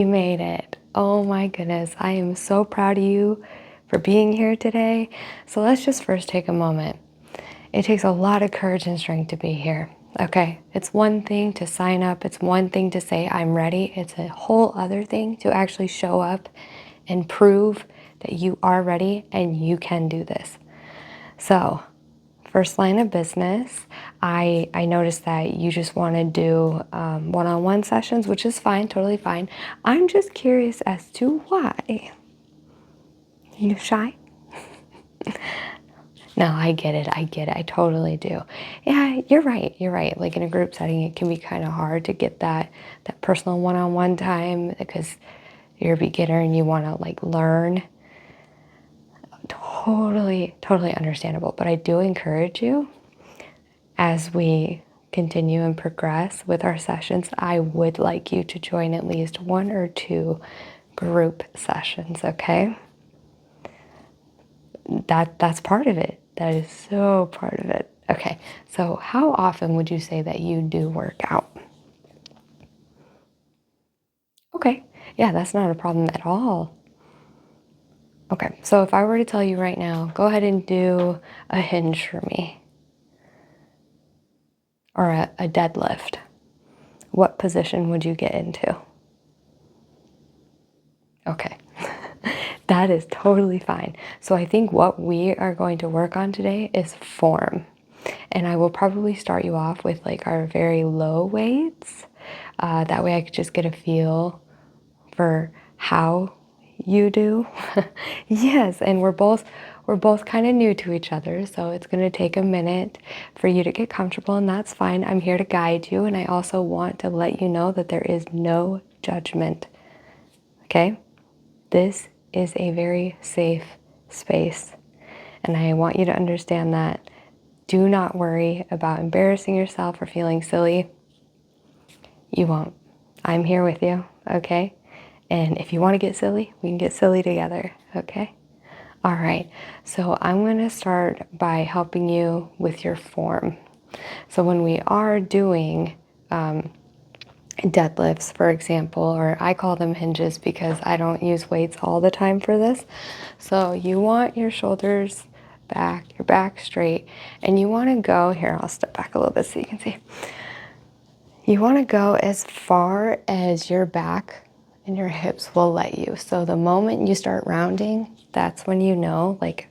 You made it. Oh my goodness. I am so proud of you for being here today. So let's just first take a moment. It takes a lot of courage and strength to be here. Okay, it's one thing to sign up. It's one thing to say, I'm ready. It's a whole other thing to actually show up and prove that you are ready and you can do this. So first line of business, I noticed that you just want to do one-on-one sessions, which is fine, totally fine. I'm just curious as to why. You shy? No, I get it. I totally do. Yeah, you're right. You're right. Like in a group setting, it can be kind of hard to get that personal one-on-one time because you're a beginner and you want to like learn. Totally understandable. But I do encourage you as we continue and progress with our sessions, I would like you to join at least 1 or 2 group sessions, okay? That's part of it. That is so part of it. Okay, so how often would you say that you do work out? Okay, yeah, that's not a problem at all. Okay, so if I were to tell you right now, go ahead and do a hinge for me or a deadlift. What position would you get into? Okay, that is totally fine. So I think what we are going to work on today is form. And I will probably start you off with like our very low weights. That way I could just get a feel for how you do. Yes, and we're both kind of new to each other, so it's going to take a minute for you to get comfortable, and that's fine. I'm here to guide you, and I also want to let you know that there is no judgment. Okay? This is a very safe space, and I want you to understand that. Do not worry about embarrassing yourself or feeling silly. You won't. I'm here with you, okay? And if you want to get silly, we can get silly together, okay? All right, so I'm going to start by helping you with your form. So when we are doing deadlifts, for example, or I call them hinges because I don't use weights all the time for this. So you want your shoulders back, your back straight, and you want to go, here, I'll step back a little bit so you can see. You want to go as far as your back and your hips will let you. So the moment you start rounding, that's when you know, like,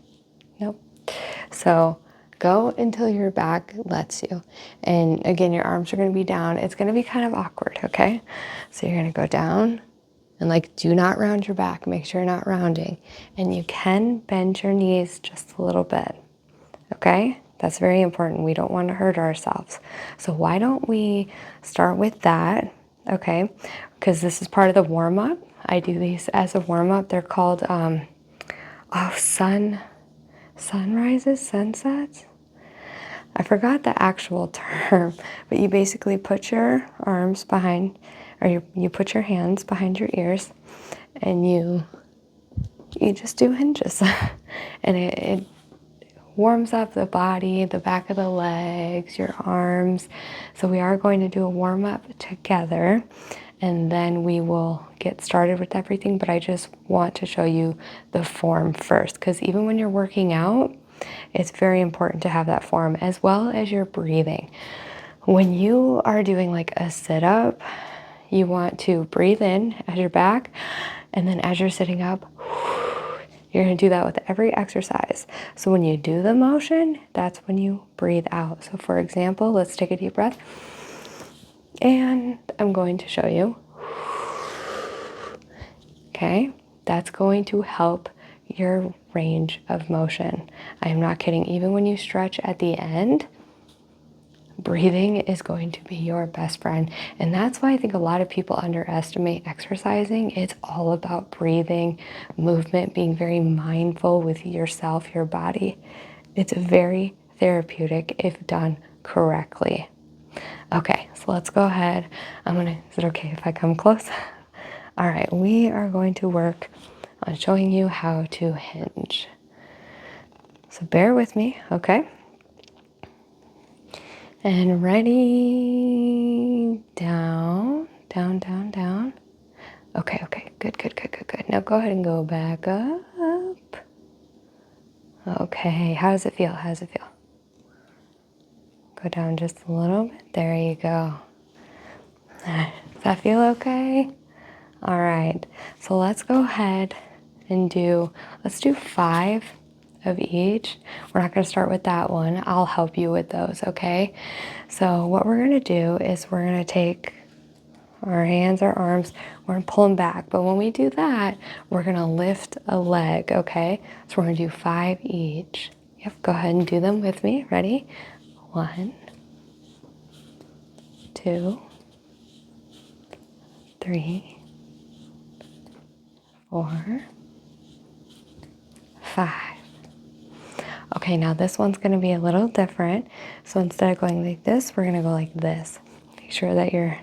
nope. So go until your back lets you. And again, your arms are going to be down. It's going to be kind of awkward, okay? So you're going to go down and like do not round your back. Make sure you're not rounding. And you can bend your knees just a little bit, okay? That's very important. We don't want to hurt ourselves. So why don't we start with that, okay? Because this is part of the warm-up. I do these as a warm-up. They're called sunrises, sunsets. I forgot the actual term, but you basically put your arms behind, or you put your hands behind your ears, and you just do hinges, and it warms up the body, the back of the legs, your arms. So we are going to do a warm up together, and then we will get started with everything. But I just want to show you the form first, because even when you're working out, it's very important to have that form as well as your breathing. When you are doing like a sit up, you want to breathe in as your back, and then as you're sitting up, you're going to do that with every exercise. So when you do the motion, that's when you breathe out. So for example, let's take a deep breath. And I'm going to show you. Okay, that's going to help your range of motion. I am not kidding. Even when you stretch at the end, breathing is going to be your best friend. And that's why I think a lot of people underestimate exercising. It's all about breathing, movement, being very mindful with yourself, your body. It's very therapeutic if done correctly. Okay, so let's go ahead. Is it okay if I come close? All right, we are going to work on showing you how to hinge. So bear with me, okay? And ready, down, down, down, down. Okay, okay, good, good, good, good, good. Now go ahead and go back up. Okay, how does it feel? How does it feel? Go down just a little bit. There you go. Does that feel okay? All right, so let's go ahead and let's do 5 of each. We're not gonna start with that one. I'll help you with those, okay? So what we're gonna do is we're gonna take our hands, our arms, we're gonna pull them back. But when we do that, we're gonna lift a leg, okay? So we're gonna do 5 each. Yep, go ahead and do them with me. Ready? 1, 2, 3, 4, 5. Okay, now this one's gonna be a little different. So instead of going like this, we're gonna go like this. Make sure that your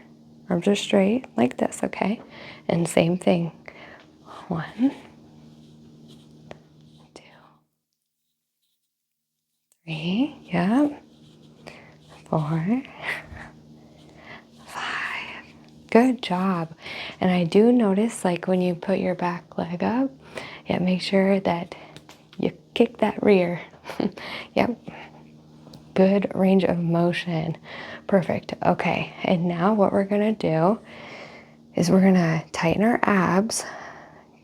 arms are straight like this, okay? And same thing. 1, 2, 3, yep. 4, 5. Good job. And I do notice, like, when you put your back leg up, yeah, make sure that you kick that rear. Yep. Good range of motion. Perfect. Okay. And now what we're going to do is we're going to tighten our abs.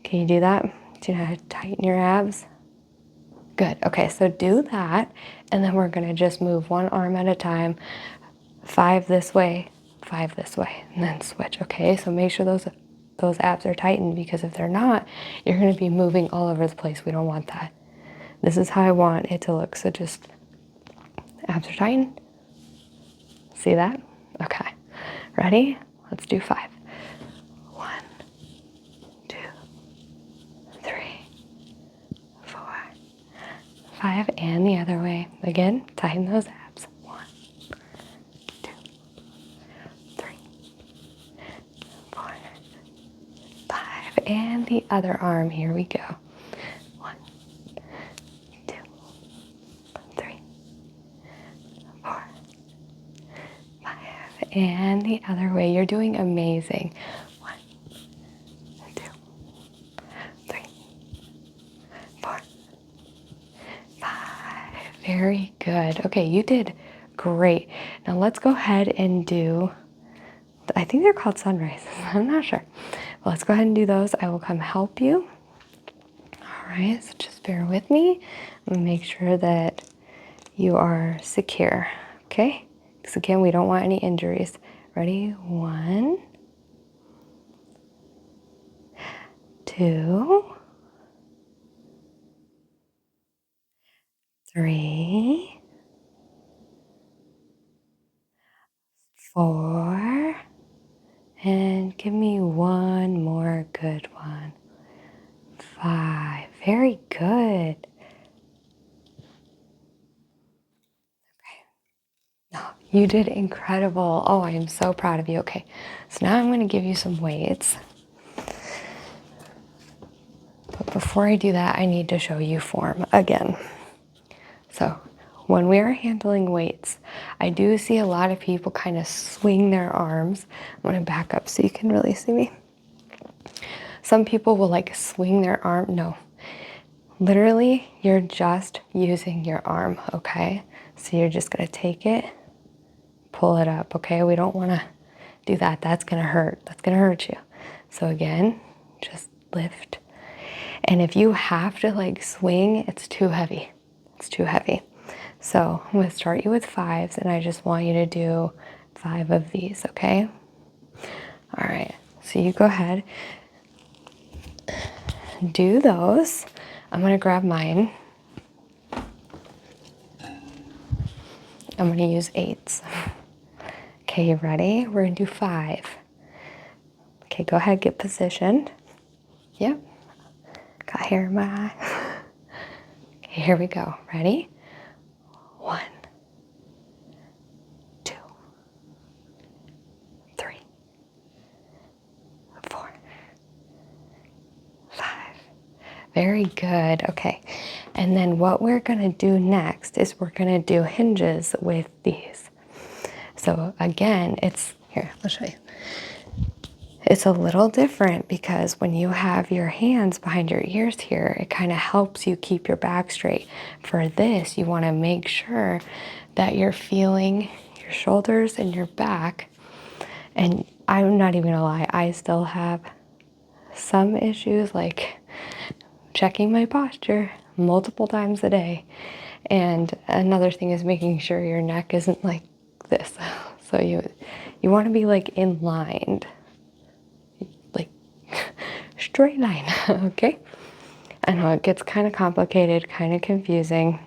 Can you do that? Do you know how to tighten your abs? Good. Okay. So do that. And then we're going to just move one arm at a time. 5 this way, 5 this way, and then switch. Okay. So make sure those abs are tightened, because if they're not, you're going to be moving all over the place. We don't want that. This is how I want it to look. So just abs are tightened. See that? Okay. Ready? Let's do 5. 1, 2, 3, 4, 5. And the other way. Again, tighten those abs. 1, 2, 3, 4, 5. And the other arm. Here we go. 1, 2, 3, 4, 5. And the other way. You're doing amazing. 1, 2, 3, 4, 5. Very good. Okay, you did great. Now let's go ahead and do, I think they're called sunrises. I'm not sure. Well, let's go ahead and do those. I will come help you. All right, so just bear with me. I'm gonna make sure that you are secure, okay? Because again, we don't want any injuries. Ready? 1, 2, 3, 4, and give me one more good one. 5. Very good. Oh, you did incredible. Oh, I am so proud of you. Okay, so now I'm going to give you some weights. But before I do that, I need to show you form again. So when we are handling weights, I do see a lot of people kind of swing their arms. I'm going to back up so you can really see me. Some people will like swing their arm. No, literally, you're just using your arm, okay? So you're just going to take it, pull it up, okay? We don't want to do that. That's going to hurt. That's going to hurt you. So again, just lift. And if you have to like swing, it's too heavy. It's too heavy. So I'm going to start you with 5s, and I just want you to do 5 of these, okay? All right. So you go ahead, do those. I'm going to grab mine. I'm going to use 8s. Okay, you ready? We're going to do 5. Okay, go ahead, get positioned. Yep. Got hair in my eye. Okay, here we go. Ready? 1, 2, 3, 4, 5. Very good. Okay. And then what we're going to do next is we're going to do hinges with these. So again, it's here, I'll show you. It's a little different because when you have your hands behind your ears here, it kind of helps you keep your back straight. For this, you want to make sure that you're feeling your shoulders and your back. And I'm not even gonna lie, I still have some issues like checking my posture multiple times a day. And another thing is making sure your neck isn't like this. So you want to be like in line, like straight line, okay? I know it gets kind of complicated, kind of confusing,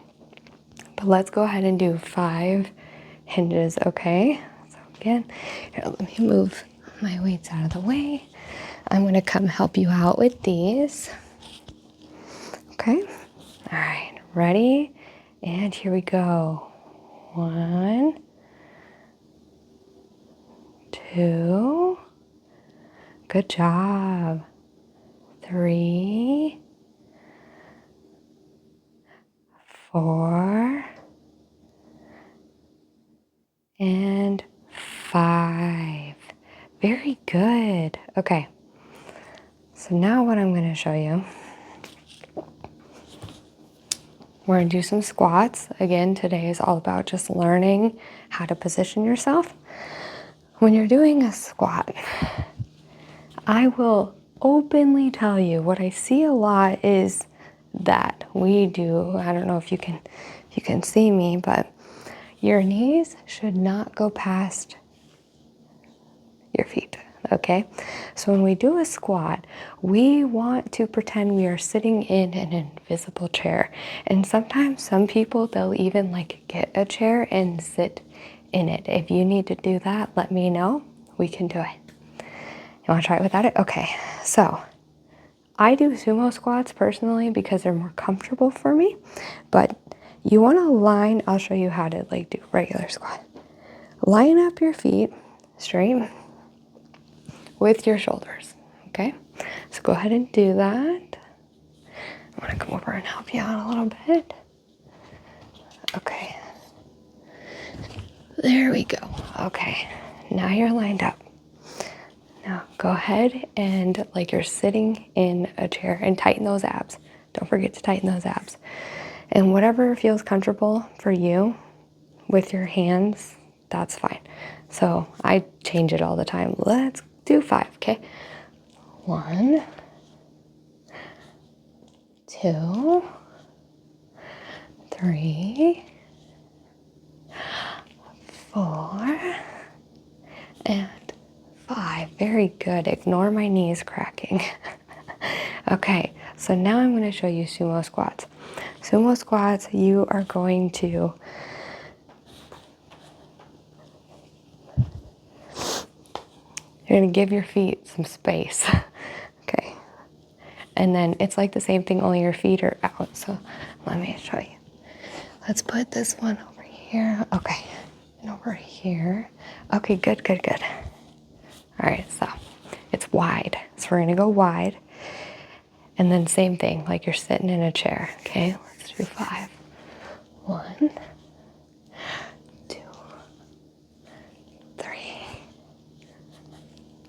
but let's go ahead and do 5 hinges, okay? So again, here, let me move my weights out of the way. I'm gonna come help you out with these. Okay, all right, ready? And here we go. 1, 2, good job. 3, 4, and 5. Very good. Okay, so now what I'm going to show you, we're going to do some squats. Again, today is all about just learning how to position yourself. When you're doing a squat, I will openly tell you what I see a lot is that we do, I don't know if you can see me, but your knees should not go past your feet, okay? So when we do a squat, we want to pretend we are sitting in an invisible chair. And sometimes some people, they'll even like get a chair and sit in it. If you need to do that, let me know. We can do it. You want to try it without it? Okay, so I do sumo squats personally because they're more comfortable for me, but you want to line, I'll show you how to like do regular squat. Line up your feet straight with your shoulders, okay? So go ahead and do that. I'm gonna come over and help you out a little bit. Okay, there we go. Okay, now you're lined up. Now go ahead and like you're sitting in a chair and tighten those abs. Don't forget to tighten those abs. And whatever feels comfortable for you with your hands, that's fine. So I change it all the time. Let's do 5, okay? 1, 2, 3, 4, and 5. Very good. Ignore my knees cracking. Okay, so now I'm going to show you sumo squats. Sumo squats, you are going to you're going to give your feet some space. Okay. And then it's like the same thing, only your feet are out. So let me show you. Let's put this one over here. Okay. And over here. Okay, good, good, good. All right, so it's wide. So we're going to go wide. And then same thing, like you're sitting in a chair. Okay, let's do 5. 1, 2, 3,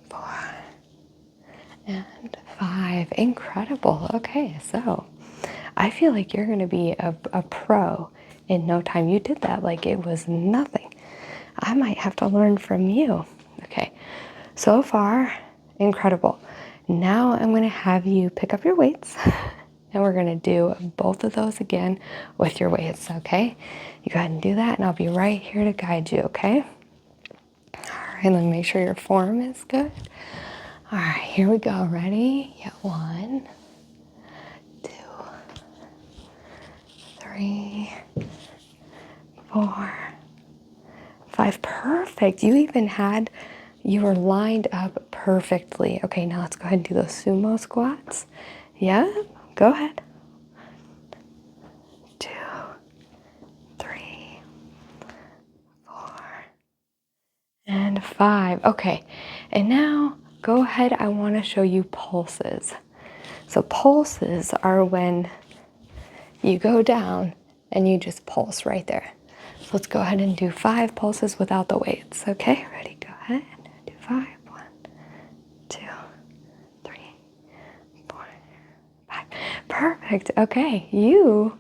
4, and 5. Incredible. Okay, so I feel like you're going to be a pro in no time. You did that like it was nothing. I might have to learn from you. Okay, so far, incredible. Now I'm going to have you pick up your weights and we're going to do both of those again with your weights, okay? You go ahead and do that and I'll be right here to guide you, okay? All right, let me make sure your form is good. All right, here we go. Ready? Yeah, 1, 2, 3, 4, 5. Perfect. You were lined up perfectly. Okay, now let's go ahead and do those sumo squats. Yeah, go ahead. 2, 3, 4, and 5. Okay, and now go ahead. I want to show you pulses. So pulses are when you go down and you just pulse right there. So let's go ahead and do 5 pulses without the weights. Okay, ready? Go ahead. Do 5. 1, 2, Perfect. Okay, you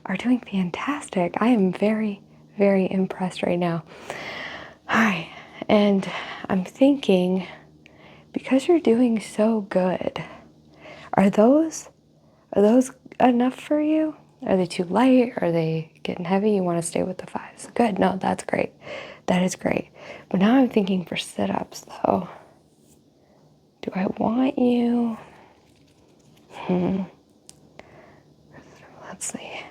are doing fantastic. I am very, very impressed right now. All right, and I'm thinking, because you're doing so good, are those enough for you? Are they too light? Are they getting heavy? You want to stay with the 5s? Good. No, that's great. That is great. But now I'm thinking for sit-ups though. Do I want you? Let's see.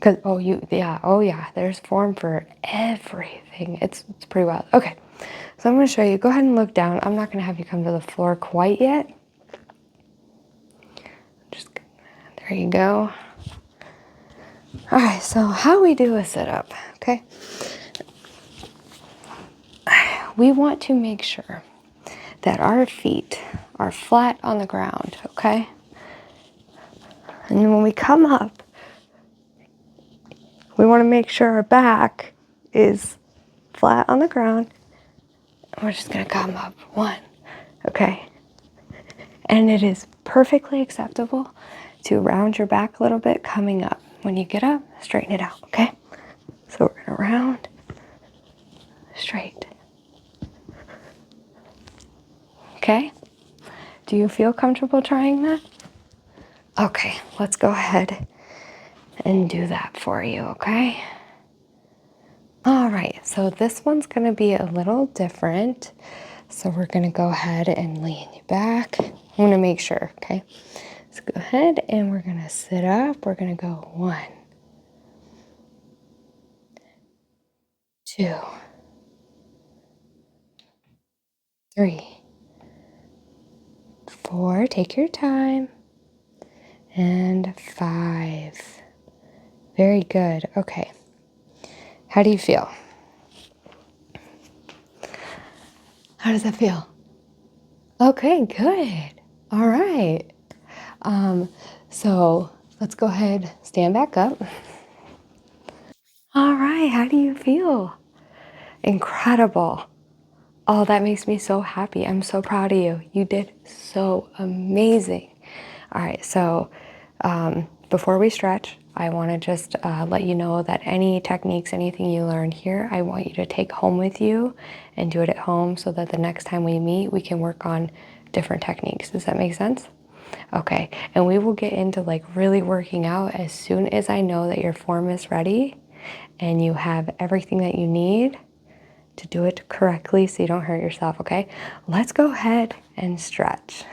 Cause oh yeah, there's form for everything. It's pretty wild. Okay, so I'm gonna show you. Go ahead and look down. I'm not gonna have you come to the floor quite yet. Just there you go. All right, so how we do a sit-up, okay? We want to make sure that our feet are flat on the ground, okay? And then when we come up, we want to make sure our back is flat on the ground. We're just going to come up 1, okay? And it is perfectly acceptable to round your back a little bit coming up. When you get up, straighten it out, okay? So we're going to round, straight. Okay? Do you feel comfortable trying that? Okay, let's go ahead and do that for you, okay? All right, so this one's gonna be a little different. So we're gonna go ahead and lean you back. I'm gonna make sure, okay? So go ahead and we're gonna sit up. We're gonna go 1, 2, 3, 4, take your time, and 5. Very good, okay. How do you feel? How does that feel? Okay, good. All right. So let's go ahead, stand back up. All right, how do you feel? Incredible. Oh, that makes me so happy. I'm so proud of you. You did so amazing. All right, so before we stretch, I want to just let you know that any techniques, anything you learn here, I want you to take home with you and do it at home so that the next time we meet, we can work on different techniques. Does that make sense? Okay, and we will get into like really working out as soon as I know that your form is ready and you have everything that you need to do it correctly so you don't hurt yourself, okay? Let's go ahead and stretch.